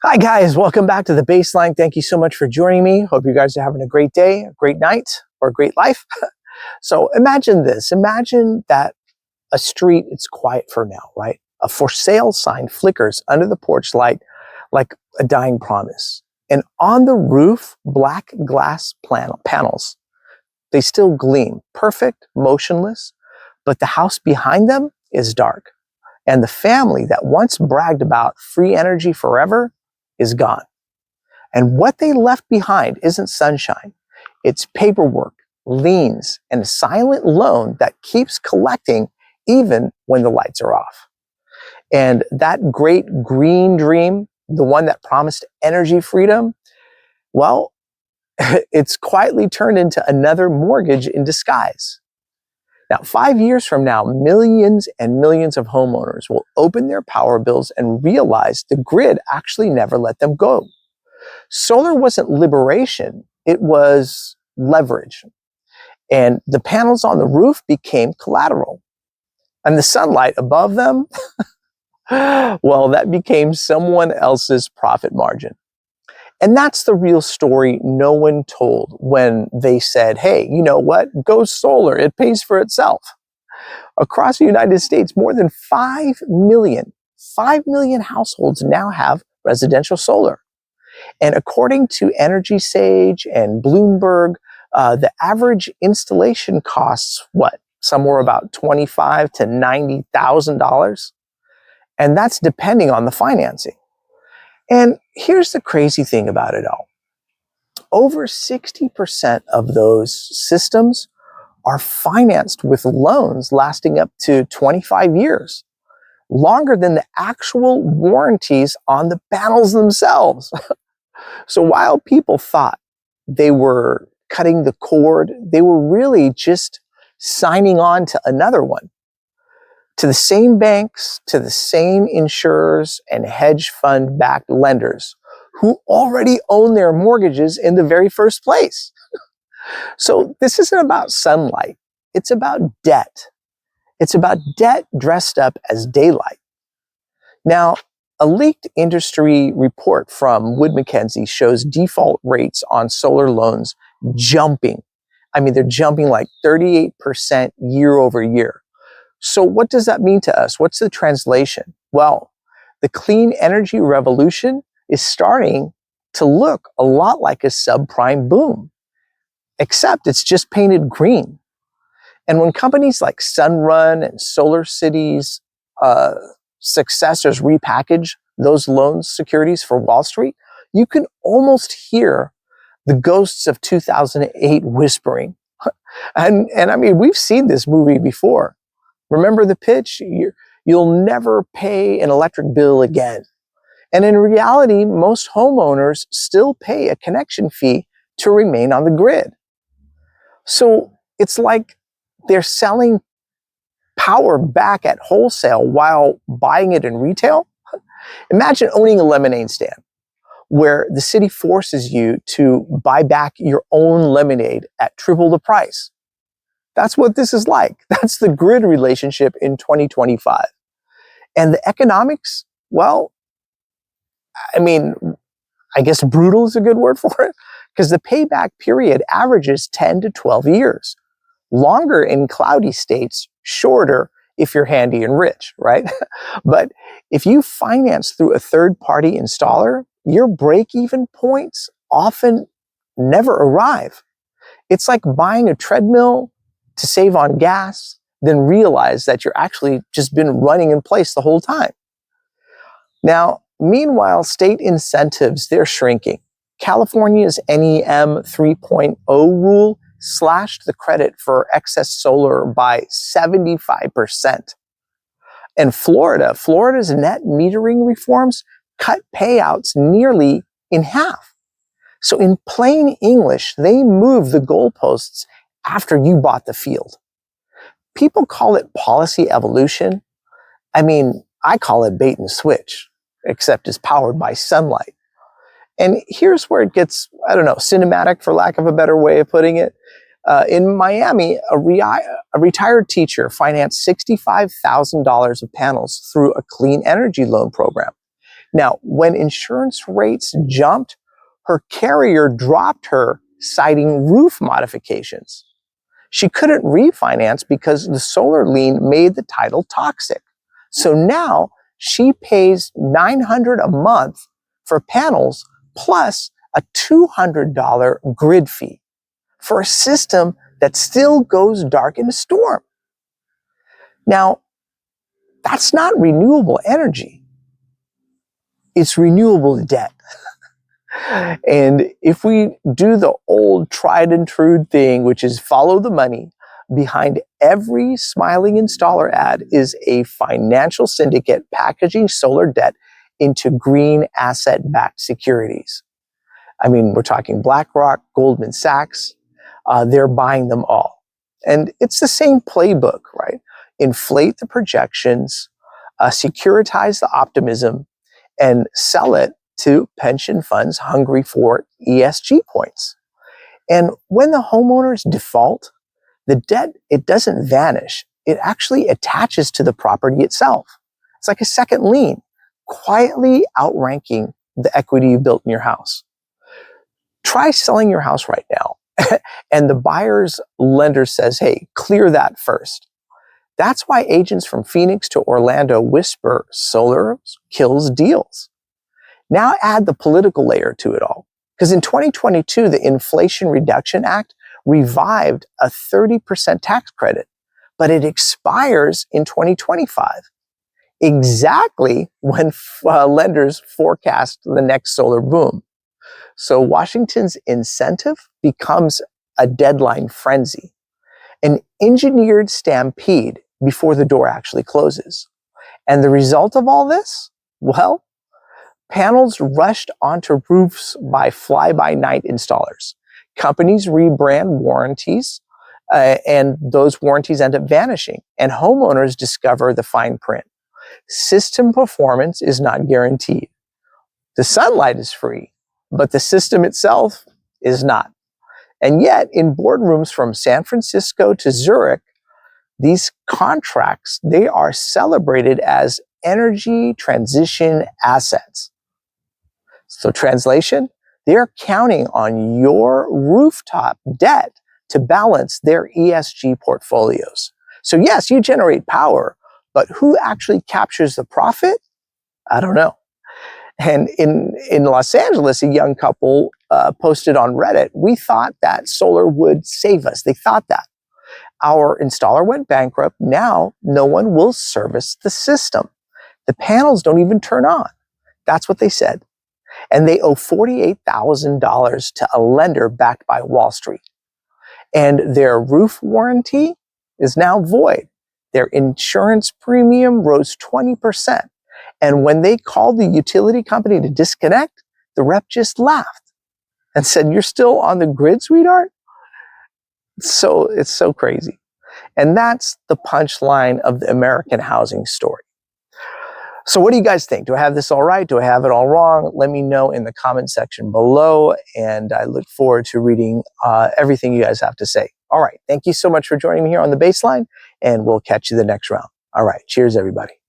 Hi guys, welcome back to The Baseline. Thank you so much for joining me. Hope you guys are having a great day, a great night, or a great life. So imagine this. Imagine that a street, it's quiet for now, right? A for sale sign flickers under the porch light like a dying promise. And on the roof, black glass panels, they still gleam, perfect, motionless, but the house behind them is dark. And the family that once bragged about free energy forever is gone. And what they left behind isn't sunshine. It's paperwork, liens, and a silent loan that keeps collecting even when the lights are off. And that great green dream, the one that promised energy freedom, well, it's quietly turned into another mortgage in disguise. Now, 5 years from now, millions and millions of homeowners will open their power bills and realize the grid actually never let them go. Solar wasn't liberation, it was leverage. And the panels on the roof became collateral. And the sunlight above them, well, that became someone else's profit margin. And that's the real story no one told when they said, hey, you know what? Go solar. It pays for itself. Across the United States, more than 5 million households now have residential solar. And according to Energy Sage and Bloomberg, the average installation costs what? Somewhere about $25,000 to $90,000. And that's depending on the financing. And here's the crazy thing about it all. Over 60% of those systems are financed with loans lasting up to 25 years, longer than the actual warranties on the panels themselves. So while people thought they were cutting the cord, they were really just signing on to another one. To the same banks, to the same insurers and hedge fund-backed lenders who already own their mortgages in the very first place. So this isn't about sunlight. It's about debt. It's about debt dressed up as daylight. Now, a leaked industry report from Wood Mackenzie shows default rates on solar loans jumping. I mean, they're jumping like 38% year over year. So what does that mean to us? What's the translation? Well, the clean energy revolution is starting to look a lot like a subprime boom, except it's just painted green. And when companies like Sunrun and Solar City's successors repackage those loan securities for Wall Street, you can almost hear the ghosts of 2008 whispering. And I mean, we've seen this movie before. Remember the pitch? You'll never pay an electric bill again. And in reality, most homeowners still pay a connection fee to remain on the grid. So it's like they're selling power back at wholesale while buying it in retail. Imagine owning a lemonade stand where the city forces you to buy back your own lemonade at triple the price. That's what this is like. That's the grid relationship in 2025. And the economics, well, I mean, I guess brutal is a good word for it, because the payback period averages 10 to 12 years. Longer in cloudy states, shorter if you're handy and rich, right? But if you finance through a third-party installer, your break-even points often never arrive. It's like buying a treadmill to save on gas, then realize that you're actually just been running in place the whole time. Now, meanwhile, state incentives, they're shrinking. California's NEM 3.0 rule slashed the credit for excess solar by 75%. And Florida's net metering reforms cut payouts nearly in half. So in plain English, they moved the goalposts after you bought the field. People call it policy evolution. I mean, I call it bait and switch, except it's powered by sunlight. And here's where it gets, I don't know, cinematic, for lack of a better way of putting it. In Miami, a retired teacher financed $65,000 of panels through a clean energy loan program. Now, when insurance rates jumped, her carrier dropped her, citing roof modifications. She couldn't refinance because the solar lien made the title toxic. So now she pays $900 a month for panels plus a $200 grid fee for a system that still goes dark in a storm. Now, that's not renewable energy. It's renewable debt. And if we do the old tried and true thing, which is follow the money, behind every smiling installer ad is a financial syndicate packaging solar debt into green asset-backed securities. I mean, we're talking BlackRock, Goldman Sachs. They're buying them all. And it's the same playbook, right? Inflate the projections, securitize the optimism, and sell it to pension funds hungry for ESG points. And when the homeowners default, the debt, it doesn't vanish. It actually attaches to the property itself. It's like a second lien, quietly outranking the equity you built in your house. Try selling your house right now. And the buyer's lender says, hey, clear that first. That's why agents from Phoenix to Orlando whisper solar kills deals. Now add the political layer to it all. Because in 2022, the Inflation Reduction Act revived a 30% tax credit, but it expires in 2025, exactly when lenders forecast the next solar boom. So Washington's incentive becomes a deadline frenzy, an engineered stampede before the door actually closes. And the result of all this? Well, panels rushed onto roofs by fly-by-night installers. Companies rebrand warranties, and those warranties end up vanishing, and homeowners discover the fine print. System performance is not guaranteed. The sunlight is free, but the system itself is not. And yet, in boardrooms from San Francisco to Zurich, these contracts, they are celebrated as energy transition assets. So translation, they're counting on your rooftop debt to balance their ESG portfolios. So yes, you generate power, but who actually captures the profit? I don't know. And in Los Angeles, a young couple posted on Reddit, we thought that solar would save us. They thought that. Our installer went bankrupt. Now no one will service the system. The panels don't even turn on. That's what they said. And they owe $48,000 to a lender backed by Wall Street. And their roof warranty is now void. Their insurance premium rose 20%. And when they called the utility company to disconnect, the rep just laughed and said, "You're still on the grid, sweetheart?" So it's so crazy. And that's the punchline of the American housing story. So what do you guys think? Do I have this all right? Do I have it all wrong? Let me know in the comment section below. And I look forward to reading everything you guys have to say. All right. Thank you so much for joining me here on The Baseline, and we'll catch you the next round. All right. Cheers, everybody.